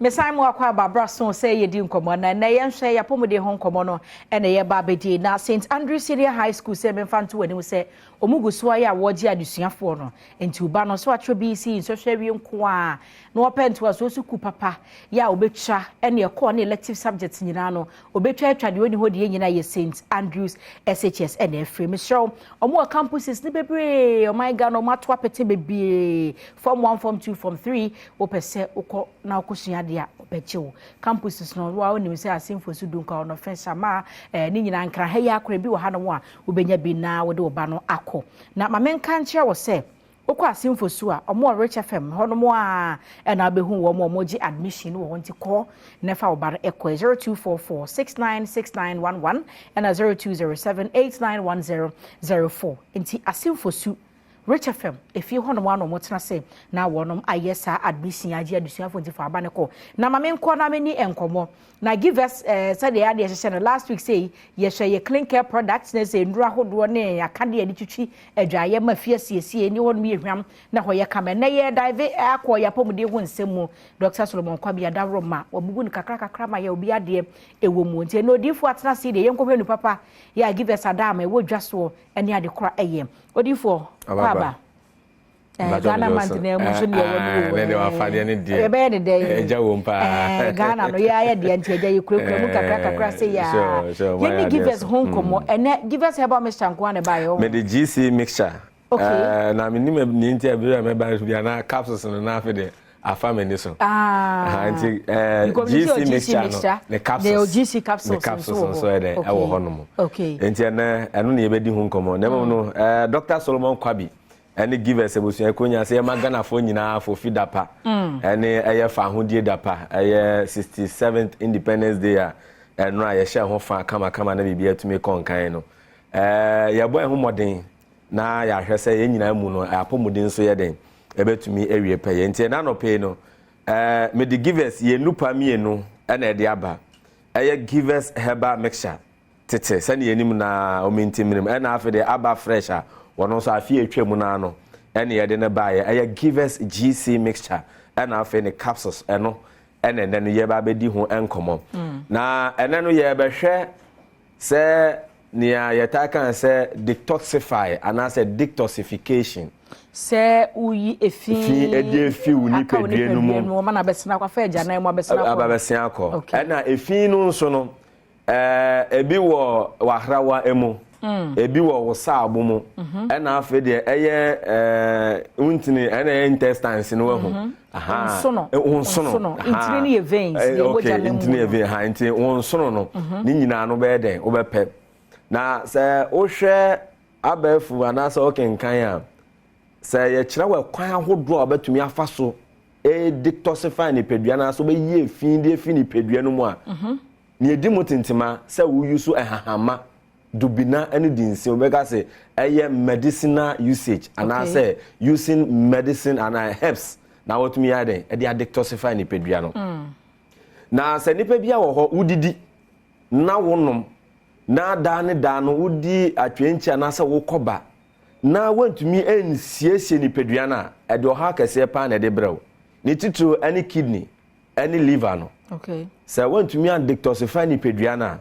me sai mo akwa babra so say ye di nkomo na ye nhwe ya pomode ho nkomo no e na ye ba bedi na St Andrew Senior High School say me fa nto wani say omuguso aye awoje adusuafo no enti uba no so atwe BC so hwe wi nko a na opento aso su ku papa ya obetwa e na ye call na elective subjects nyina no obetwa atwade oni ho de nyina ye St Andrews SHS and free me show omo campuses ni bebre oh my god no mato apete bebre form 1 form 2 form 3 opese ukọ na okosua de a obechewo campuses no wa oni se asemfo su dunka ono fensa ma ni nyina nkra ha ya akora bi wo ha no a obenya bi na wo de oba no akọ na mamenka nche wo se okwa asemfo su a omo Rich FM hono mo a na abehu wo mo gi admission wo wonti ko na fa oba ekọ 0244696911 and 0207891004 enti asemfo su Rich FM if you hono one mo tena say na wonom ayesa admission agi adusuafo nti fa aba ne ko na mamenko na meni enkomo na give us said the idea session last week say ye share your clean care products na say ndura hodo ne akade adi twitwi adwaye mafia siesie ni won mi ehwam na hoye kama na ye dive akọ ya pomde ho nsemu Dr. Solomon Kwabia Daroma obugu ni kakra ma ye obi ade ewo mu nti no difo atena say de ye nkọhwe nu papa ya give us Adom ewo dwaso ene ade kora eye odifo Baba. Ghana mantine mu so ne ewo ne wa fade ne die. E be de dey. Eja wo mpa. Ghana no ya de anti eja ye kurekure mu kakra say ya. You give us home komo ene give us herbal mixture nko na ba yo. Me the GC mixture. Okay. Na me ni nti abira me ba bia na capsules no na afede afamani so. Anti GC mixture no. The capsules. The GC capsules. The capsules so e dey e wo hono. Okay. Enti eno na ye be di ho komo. Na no Dr. Solomon Kwabi any give us ebusu ekonya say magana fo nyina fo fidapa any eye fa hodie dapa eye 67th Independence Day no a ye share ho fa kama na bibia tumi konkan no ye boy ho moden na ya hwe say ye nyina mu no apomuden so ye den ebetumi ewie pa ye ntie na no pe no me the givers ye nupa mienu na e de aba eye givers herbal mixture tete sane yenim na o mintimrim na afede aba fresh wono so afie etwam na no ene ye de ne baaye eye givers GC mixture na afi ne capsules eno ene no ye ba bedi ho enkomo na ene no ye behwe se nia ye ta kan se detoxify ana se detoxification se uyi efi ede fi uni pedue no mo ma na besena kwa fa eja na mo besena kwa ababesena akọ ena efi no nso no ebi wo wahrawa emu ebi wo saabo mu ena afi de eye untini ena intestines no ho unsono intini ne veins ye boja ne mu intini vein ha intini unsono no ni nyina no be den wo be pe na se wo hwe abafu anasa okenkan a se ye kira wa kwan ahodo obetumi afa so detoxify ni pedua na so be ye fin de fi ni pedua no mu a ni edi mutintima se wo use ehahama dubina any dinse obeka say eye medicinal usage and I say using medicine and herbs na what me ade e dey detoxify ni pedua no na se nipa bia wo ho udidi na wonom na da no udi atwenchi na se wo koba na wantumi ensiesie ni pedua na e de ha kase pa na de brew ni titru any kidney any liver no se wantumi an detoxify ni pedua na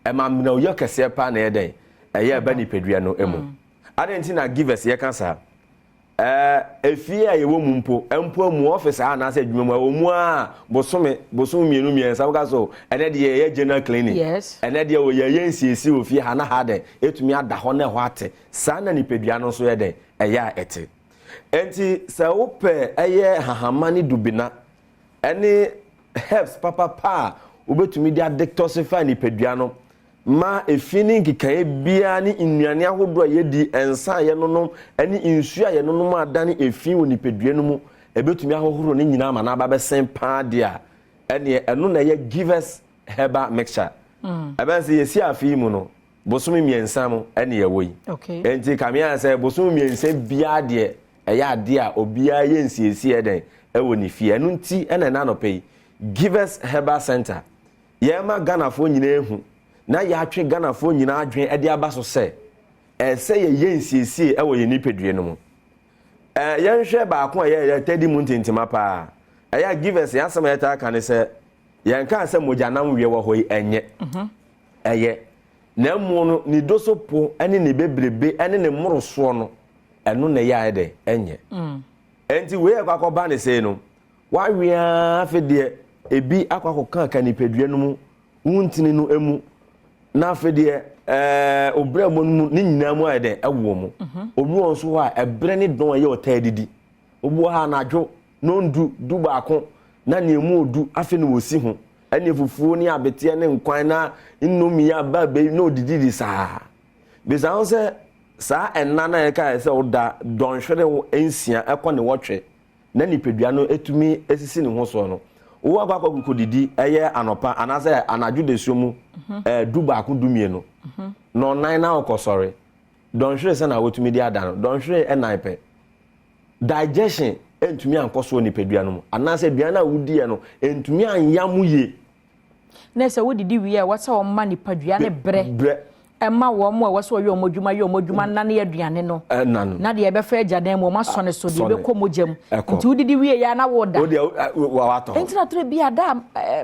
ema mna uyo kase pa na eden eye ba ni pedua no emu adenti na give us ye kansa efie a yewo mu mpo mu office a na se adwuma mu omu a bosom mienu miensa wo so ene de ye general clinic ene de wo ye yensiesi ofie ha na ha de etumi ada ho na ho ate sa na ni pedua no so ye den eye a ete enti se wo pe eye hahama ni dubina ene herbs papa obetumi dia detoxify ni pedua no ma efini nkikae bia ni nnuane ahodo yedi ensa ye nonom ani insu ye nonom adane efin woni pedua no mu ebetumi ahohoro ne nyina ma na aba besen pa dia ene eno na ye givers herbal mixture abanse ye si afi mu no bosomi miensa mu ene ye woyi enti kamia se bosomi miensa bia de eye ade a obia ye nsiesi eden ewo ni fie enu nti ene na no pay givers herbal center ye ma Ghana fo nyina ehu na ya atwe Ghana fo nyina adwen e de aba so se se ye yensiesie e wo ye nipedue no mu ye nhwe ba ko ye tedi mu ntintima pa eya givers ya asem eta ka ne se yen ka se mojanam wie wo hoyi enye eye na mu no ni dosopo ene ne bebrebe ene ne moroso no eno ne ya ede enye enti we akwakoba ne se no wa wia afede ebi akwakoka ka ni pedua no mu wuntini no emu na afede obra mo no ni nyina mu ede ewo mu obi won so ha ebre ne don ye otadidi obu ha na adwo no ndu du baako na ne emu odu afi ne wosi ho ene fufuo ni abete ne nkwan na nnomi ya ba be no dididi saa bisa on se saa enna na ye ka se oda don hwere ensia ekọ ne wotwe na nipedua no etumi esisi ne ho so no wo akwa kodidi eye anopa anase anadwo desuo mu du baako dumie no no nan na okosore don hwere se na wotumi di ada no don hwere enaipe digestion entumi ankoso nipedua no anase dua na wudi no entumi anyamu ye na se wodidi wie wasa o ma nipadua ne bre Emma wo mo wo so yo modwuma na ne aduane no na de ebe fa agyadan mo ma so ne so de be ko mogam nti wodidi wie ya na wo da wo wato nti na tore bia da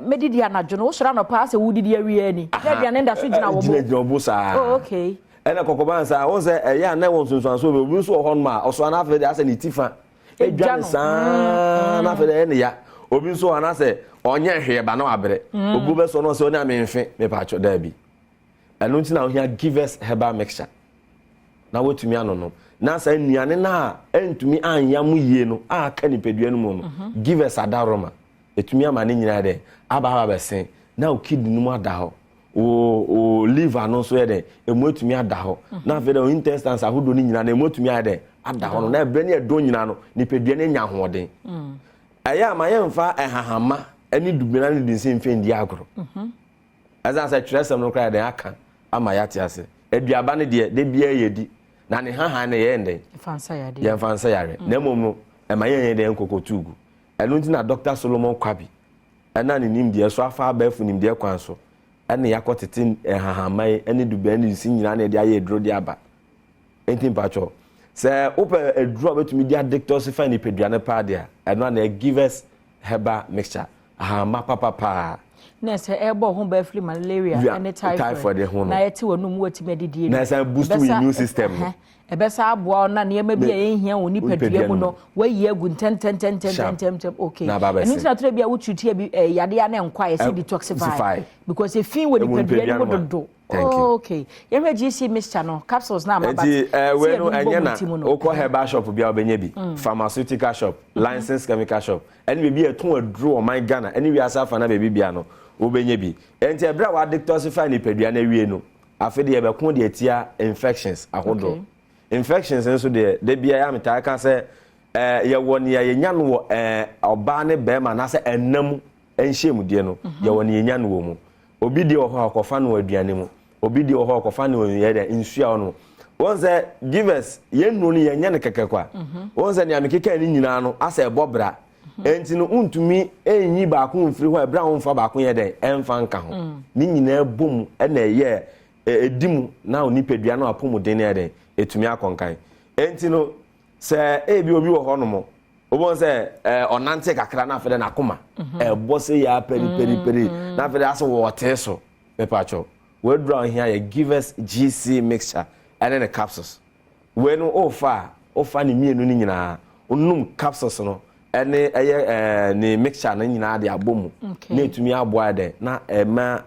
medidi anadwo no wo sora no pa se wodidi awie ni na aduane nda so gyina wo bo sa oh okay ena kokoban sa wo se ya na wo sunsun so be obi so ho ma o so na fa de ase ni tifa edwane sa na fa de ne ya obi so ana se onye hwe ba na wabre obu be so no se oni amenfe me pa cho da bi anu nti na wo hia givers herbal mixture na wotumi anono na sa nnuane na entumi anyam yie no aka ni pedua no mu no givers adaroma etumi ama ne nyina de aba besen na o kidney no mu ada ho o liver no so ye de emu etumi ada ho na fe de o intestines ahodo ni nyina na emu etumi ada ada ho no na ebre ne edo nyina no ni pedua ne nya hoden aya ma ye mfa ehahama ani dubina ne dinsin fe ndi agro asa sa tresem no kra de aka ama yate ase aduaba ne de bia yedi na ne haha ne ye nden fansa yare na mom no e ma ye de nkokotugu enu nti na Dr. Solomon Kwabi ena ne nimde so afa abafu nimde kwan so ene yakotete haha mai ene dubia ne si nyina na de aye edro de aba enti mpacho se ope edro betumi dia detoxify ni pedua ne pa dia eno na givers herbal mixture ma papa na se ebo ho ba flu malaria and typhoid na yeti wonum wotime didie na se boost immune system ebe sa aboa na ne ma bia ehia woni padua mu no wayi agu ntem okay enu tina tire bia wututu bi yade ya na nkwa ye detoxify because if fin woni padua mu dodo okay ye hwe GC mixture no capsules na ma ba we no anya na okọ herbal shop bia obenya bi pharmaceutical shop licensed chemical shop eni bia eton aduro o man Ghana eni wi asafa na bebi bia no obenye bi enti ebra wa detoxify ni padua na wie no afede ye be kon de atia infections ahodo infections nso de bia ya meta ka se ye woni ye nya no oba ne be ma na se enam enhyem die no ye woni ye nya no wo mu obi de ho akofa no aduane mu obi de ho akofa no ye de nsua no wonse givers ye nu no ye nya ne kekekwa wonse ne amekeka ni nyina no asa ebobra enti no untumi enyi ba ko mfiri ho ebra ho mfa ba ko ye de emfa nka ho ni nyina bom na ye edimu na oni pedua no apomuden ye de etumi akonkan enti no se ebi obi wo ho no mo obon se onante kakra na afede na koma bose ya peri na afede aso wo teso pepacho we draw here ye givers GC mixture and then the capsules we no ofa ni mienu ni nyina onum capsules no ene ni mixture na nyina de abomu na etumi aboa de na ema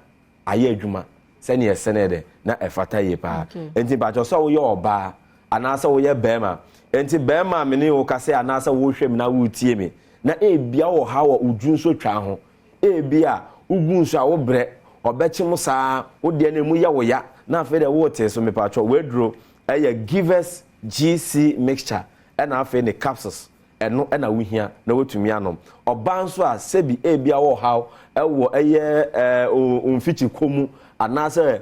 aye adwuma se ne yesene de na efata ye pa enti pacho so wo ye oba anasa wo ye bema enti bema me ne wo kase anasa wo hwem na wo tie me na ebia wo ha wo udwu nso twa ho ebia ugu nso a wo bre obechi mo saa wo de na mu ya wo ya na afa de wo te so me pacho we dro givers GC mixture na afa ne capsules eno na wo hia na wotumi anom oba nso a sebi ebia wo ha wo onfichi komu anasa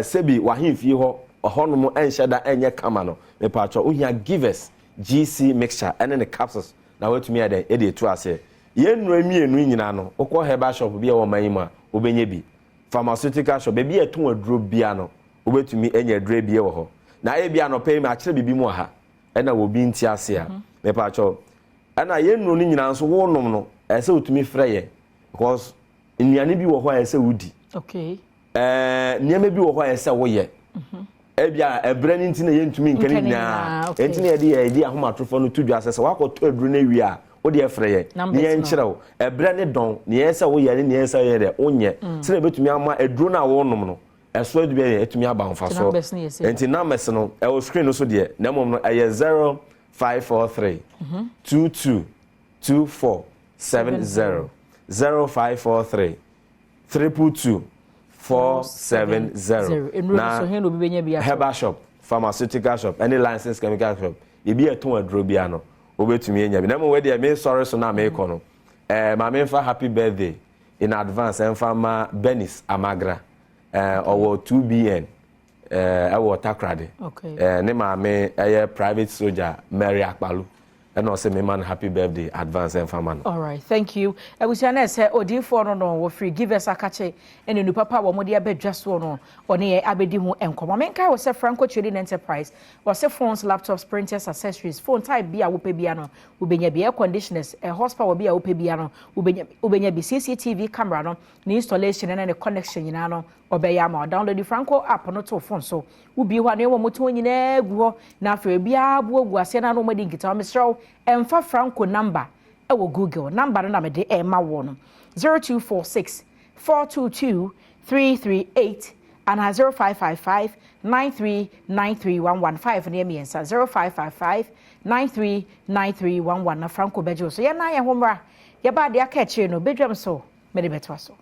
sebi wahimfi ho honom enhyeda enye kama no me pacho ohia givers GC mixture and the capsules na watumi ade e de to ase ye nnura mienu nyina no okọ herbal shop bia wo man mu obenye bi pharmaceutical shop bia eton aduro bia no obetumi enye aduro bia wo ho na e bia no pay me akire bibi mu ha na wo bi nti ase a me pacho na ye nnuru nyina nso wo nom no ɛsɛ utumi frɛ yɛ because nnuane bi wɔ hɔ a ɛsɛ wudi okay nneɛma bi wɔ hɔ a ɛsɛ woyɛ ebia ɛbrɛ ne nti na yɛntumi nkɛne nyinaa ɛnti na yɛde ahomatrofo no to dwa sɛ wakɔtɔ aduru na wie a wode ɛfrɛ yɛ ne yɛnkyerɛw ɛbrɛ ne dɔn ne yɛsɛ woyɛ ne yɛsɛ yɛ dɛ wonyɛ sɛ ɛbɛtumi ama aduru na wonom no ɛso adu bi yɛ ɛtumi aba mfa so ɛnti numbers no ɛwɔ screen no so deɛ na mmom no ɛyɛ 0543 22 24 70 0543 322 470 na Herbal shop pharmaceutical shop any licensed chemical shop ebi eton aduro bia no obetumi enya bi na mo we dey me sorry so na me kɔ no ma me fa happy birthday in advance and fa ma Benis Amagra owo 2BN ɛwɔ Takrade ne ma me private soldier Mary Akpalu and also me man happy birthday advance and family. All right, thank you. I wish I say odi for no we free give us a kache and you papa wo mo dey just one on here abedi ho enkom. Men kai was Franco Trading Enterprise was phones, laptops, printers, accessories, phone type bia wo pe bia no wo benya bi air conditioners, horsepower bia wo pe bia no wo benya bi CCTV camera no ni installation and the connection nyina no obeya ma download the Franco app no to phone so wo bi ho na wo moto nyina gu ho na afa bia bo gu ase na no madi nkita mesrew emfa Franco number ewo Google number na me de ma wo no 0246 422 338 and 0555 939311 na me ensa 0555 939311 na Franco bejo so ye na ye homra ye ba de aka kire no bedwam so me de betwa so